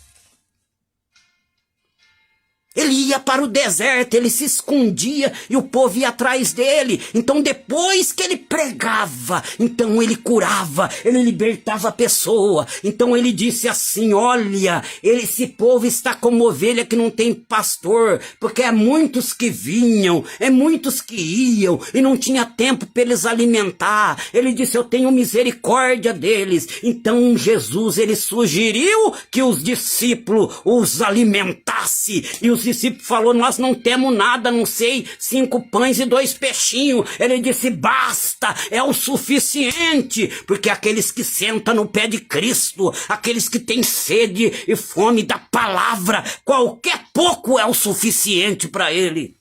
Ele ia para o deserto, ele se escondia e o povo ia atrás dele. Então depois que ele pregava, então ele curava, ele libertava a pessoa. Então ele disse assim, olha, esse povo está como ovelha que não tem pastor, porque é muitos que vinham, é muitos que iam e não tinha tempo para eles alimentar. Ele disse, eu tenho misericórdia deles. Então Jesus, ele sugeriu que os discípulos os alimentassem e os discípulos falaram, nós não temos nada, não sei, 5 pães e 2 peixinhos. Ele disse, basta, é o suficiente, porque aqueles que sentam no pé de Cristo, aqueles que têm sede e fome da palavra, qualquer pouco é o suficiente para ele.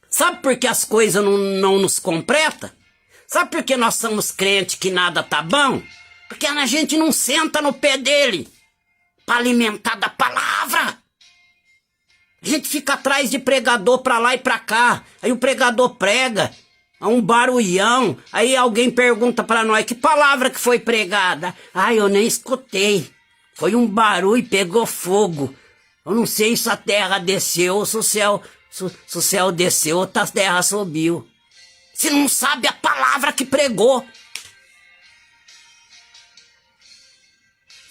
Sabe por que as coisas não nos completam? Sabe por que nós somos crentes que nada tá bom? Porque a gente não senta no pé dele para alimentar da palavra. A gente fica atrás de pregador para lá e para cá. Aí o pregador prega, é um barulhão. Aí alguém pergunta para nós, que palavra que foi pregada? Ah, eu nem escutei. Foi um barulho e pegou fogo. Eu não sei se a terra desceu ou se o céu desceu ou a terra subiu. Você não sabe a palavra que pregou.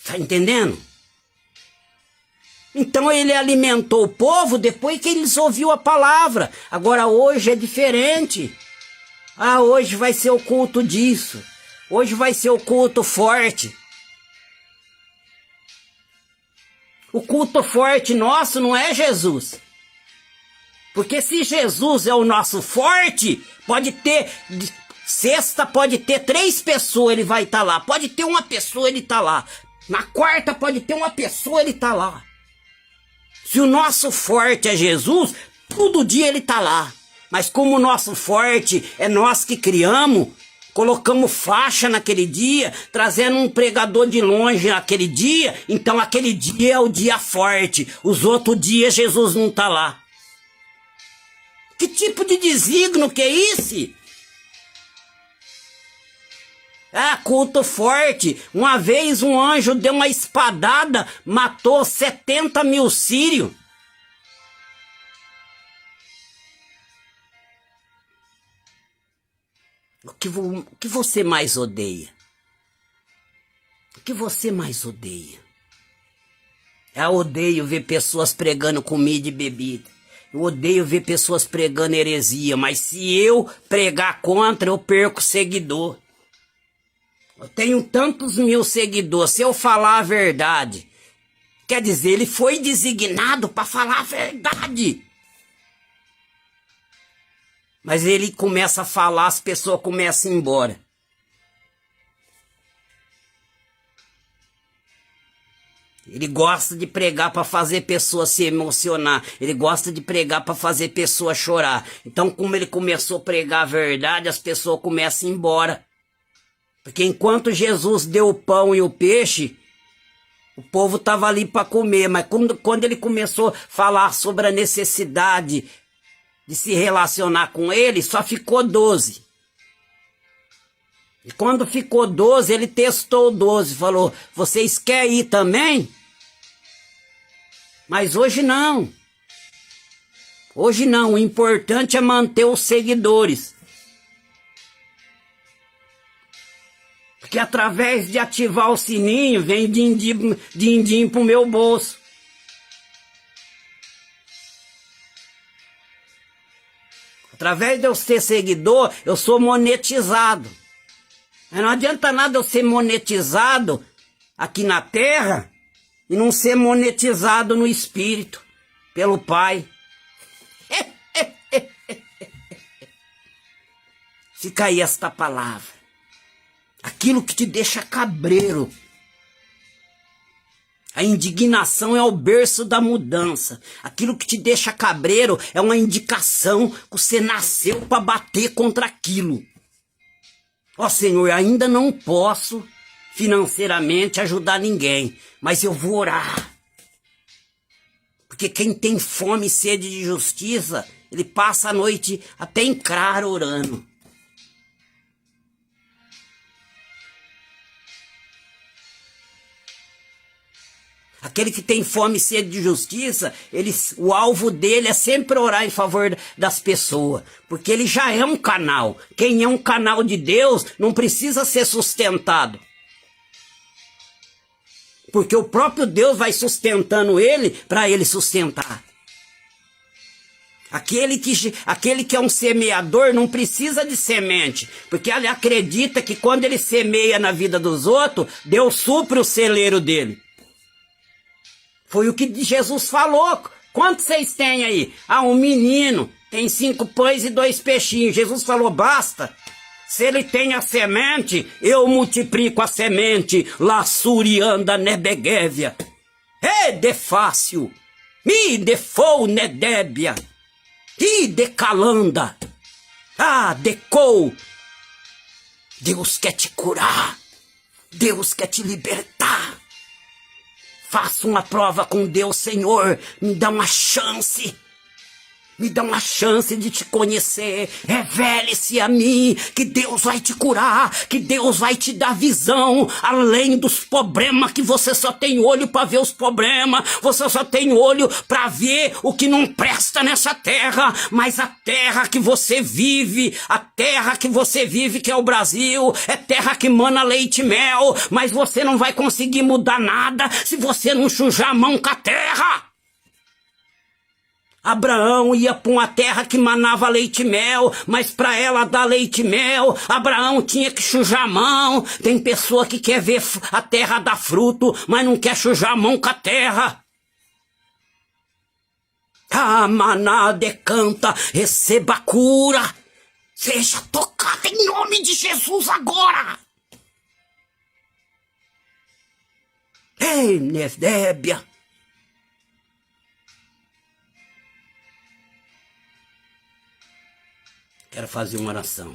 Tá entendendo? Então ele alimentou o povo depois que eles ouviram a palavra. Agora hoje é diferente. Ah, hoje vai ser o culto disso. Hoje vai ser o culto forte. O culto forte nosso não é Jesus. Porque se Jesus é o nosso forte, pode ter... Sexta pode ter 3 pessoas, ele vai estar lá. Pode ter uma pessoa, ele está lá. Na quarta pode ter uma pessoa, ele está lá. Se o nosso forte é Jesus, todo dia ele está lá. Mas como o nosso forte é nós que criamos, colocamos faixa naquele dia, trazendo um pregador de longe naquele dia, então aquele dia é o dia forte. Os outros dias Jesus não está lá. Que tipo de desígnio que é esse? Ah, culto forte. Uma vez um anjo deu uma espadada, matou 70 mil sírios. O que você mais odeia? O que você mais odeia? Eu odeio ver pessoas pregando comida e bebida. Eu odeio ver pessoas pregando heresia. Mas se eu pregar contra, eu perco seguidor. Eu tenho tantos mil seguidores. Se eu falar a verdade, quer dizer, ele foi designado para falar a verdade. Mas ele começa a falar, as pessoas começam a ir embora. Ele gosta de pregar para fazer pessoas se emocionar. Ele gosta de pregar para fazer pessoas chorar. Então, como ele começou a pregar a verdade, as pessoas começam a ir embora. Porque enquanto Jesus deu o pão e o peixe, o povo estava ali para comer. Mas quando ele começou a falar sobre a necessidade de se relacionar com ele, só ficou 12. E quando ficou 12, ele testou 12. Falou, vocês querem ir também? Mas hoje não. Hoje não. O importante é manter os seguidores. Porque através de ativar o sininho, vem din-din pro meu bolso. Através de eu ser seguidor, eu sou monetizado. Mas não adianta nada eu ser monetizado aqui na terra e não ser monetizado no espírito, pelo Pai. Fica aí esta palavra. Aquilo que te deixa cabreiro. A indignação é o berço da mudança. Aquilo que te deixa cabreiro é uma indicação que você nasceu para bater contra aquilo. Ó Senhor, ainda não posso financeiramente ajudar ninguém, mas eu vou orar. Porque quem tem fome e sede de justiça, ele passa a noite até em claro orando. Aquele que tem fome e sede de justiça, o alvo dele é sempre orar em favor das pessoas. Porque ele já é um canal. Quem é um canal de Deus não precisa ser sustentado. Porque o próprio Deus vai sustentando ele para ele sustentar. Aquele que é um semeador não precisa de semente. Porque ele acredita que quando ele semeia na vida dos outros, Deus supre o celeiro dele. Foi o que Jesus falou. Quantos vocês têm aí? Ah, um menino tem 5 pães e 2 peixinhos. Jesus falou, basta. Se ele tem a semente, eu multiplico a semente. Lassurianda nebegévia. De fácil. Mi de fou nedébia. I de calanda. Ah, decou. Deus quer te curar. Deus quer te libertar. Faça uma prova com Deus, Senhor, me dá uma chance. Me dá uma chance de te conhecer. Revele-se a mim, que Deus vai te curar, que Deus vai te dar visão, além dos problemas que você só tem olho para ver os problemas, você só tem olho para ver o que não presta nessa terra, mas a terra que você vive, que é o Brasil, é terra que mana leite e mel, mas você não vai conseguir mudar nada se você não sujar a mão com a terra. Abraão ia para uma terra que manava leite e mel, mas para ela dar leite e mel, Abraão tinha que sujar a mão. Tem pessoa que quer ver a terra dar fruto, mas não quer sujar a mão com a terra. Ah, maná decanta, receba a cura. Seja tocada em nome de Jesus agora. Ei, Nevdébia. Quero fazer uma oração.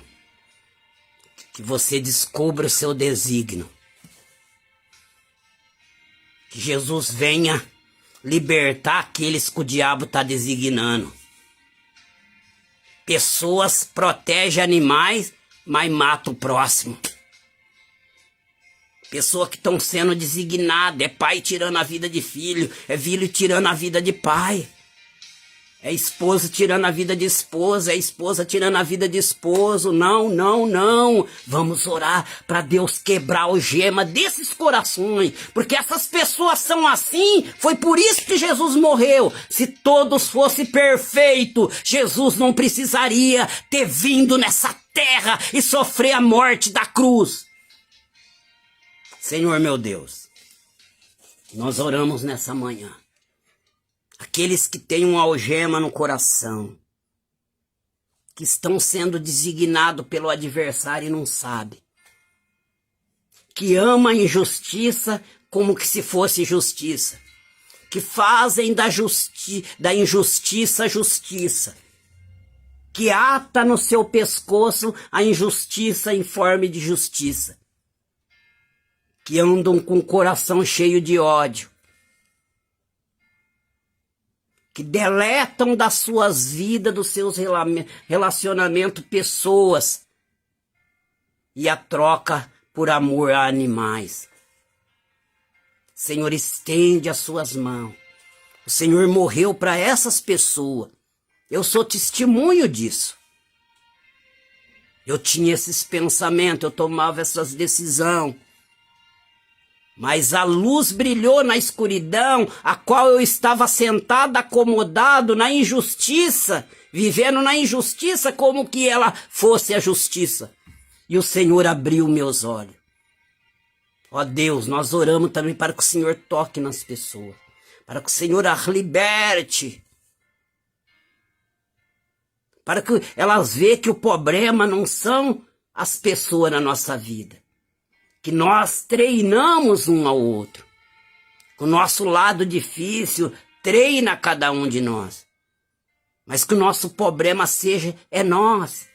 Que você descubra o seu desígnio. Que Jesus venha libertar aqueles que o diabo está designando. Pessoas protegem animais, mas matam o próximo. Pessoas que estão sendo designadas. É pai tirando a vida de filho. É filho tirando a vida de pai. É esposo tirando a vida de esposa, é esposa tirando a vida de esposo. Não, não, não. Vamos orar para Deus quebrar o gema desses corações. Porque essas pessoas são assim. Foi por isso que Jesus morreu. Se todos fossem perfeitos, Jesus não precisaria ter vindo nessa terra e sofrer a morte da cruz. Senhor meu Deus, nós oramos nessa manhã. Aqueles que têm uma algema no coração, que estão sendo designados pelo adversário e não sabem, que ama a injustiça como que se fosse justiça, que fazem da injustiça justiça, que ata no seu pescoço a injustiça em forma de justiça, que andam com o coração cheio de ódio, que deletam das suas vidas, dos seus relacionamentos, pessoas, e a troca por amor a animais. Senhor, estende as suas mãos. O Senhor morreu para essas pessoas. Eu sou testemunho disso. Eu tinha esses pensamentos, eu tomava essas decisões. Mas a luz brilhou na escuridão, a qual eu estava sentado, acomodado na injustiça, vivendo na injustiça como que ela fosse a justiça. E o Senhor abriu meus olhos. Ó Deus, nós oramos também para que o Senhor toque nas pessoas, para que o Senhor as liberte, para que elas vejam que o problema não são as pessoas na nossa vida, que nós treinamos um ao outro. O nosso lado difícil treina cada um de nós. Mas que o nosso problema é nós.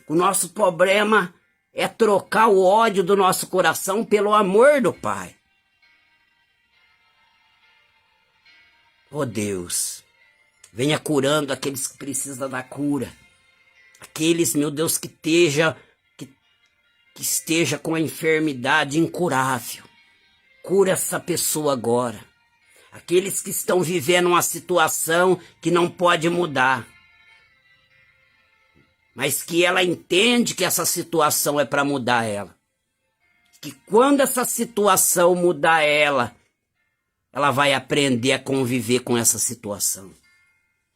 O nosso problema é trocar o ódio do nosso coração pelo amor do Pai. Oh Deus, venha curando aqueles que precisam da cura. Aqueles, meu Deus, que esteja com a enfermidade incurável. Cura essa pessoa agora. Aqueles que estão vivendo uma situação que não pode mudar, mas que ela entende que essa situação é para mudar ela. Que quando essa situação mudar ela vai aprender a conviver com essa situação.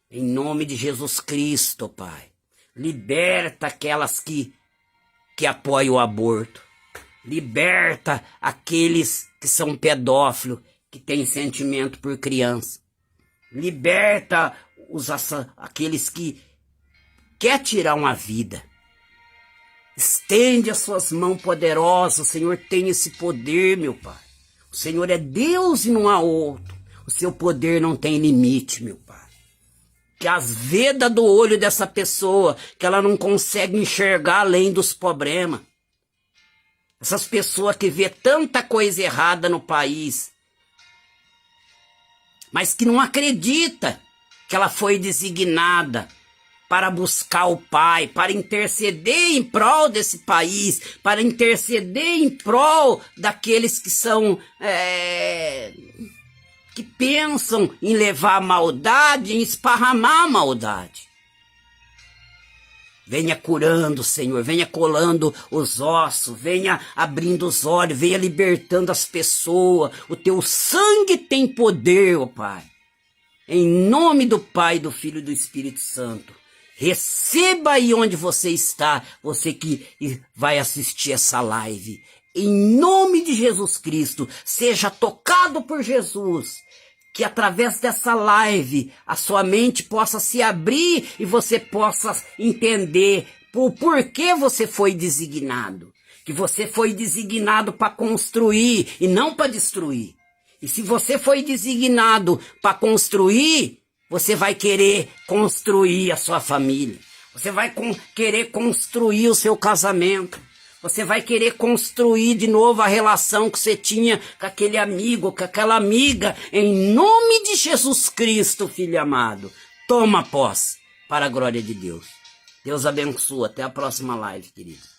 Em nome de Jesus Cristo, Pai. Liberta aquelas que apoiam o aborto. Liberta aqueles que são pedófilos, que têm sentimento por criança. Liberta aqueles que quer tirar uma vida. Estende as suas mãos poderosas. O Senhor tem esse poder, meu Pai. O Senhor é Deus e não há outro. O seu poder não tem limite, meu Pai. Que as vedas do olho dessa pessoa, que ela não consegue enxergar além dos problemas. Essas pessoas que vê tanta coisa errada no país, mas que não acredita que ela foi designada para buscar o Pai, para interceder em prol desse país, para interceder em prol daqueles que são, que pensam em levar a maldade, em esparramar a maldade. Venha curando, Senhor, venha colando os ossos, venha abrindo os olhos, venha libertando as pessoas. O teu sangue tem poder, ó Pai. Em nome do Pai, do Filho e do Espírito Santo. Receba aí onde você está, você que vai assistir essa live. Em nome de Jesus Cristo, seja tocado por Jesus. Que através dessa live a sua mente possa se abrir e você possa entender o porquê você foi designado. Que você foi designado para construir e não para destruir. E se você foi designado para construir, você vai querer construir a sua família. Você vai querer construir o seu casamento. Você vai querer construir de novo a relação que você tinha com aquele amigo, com aquela amiga. Em nome de Jesus Cristo, filho amado. Toma posse para a glória de Deus. Deus abençoe. Até a próxima live, querido.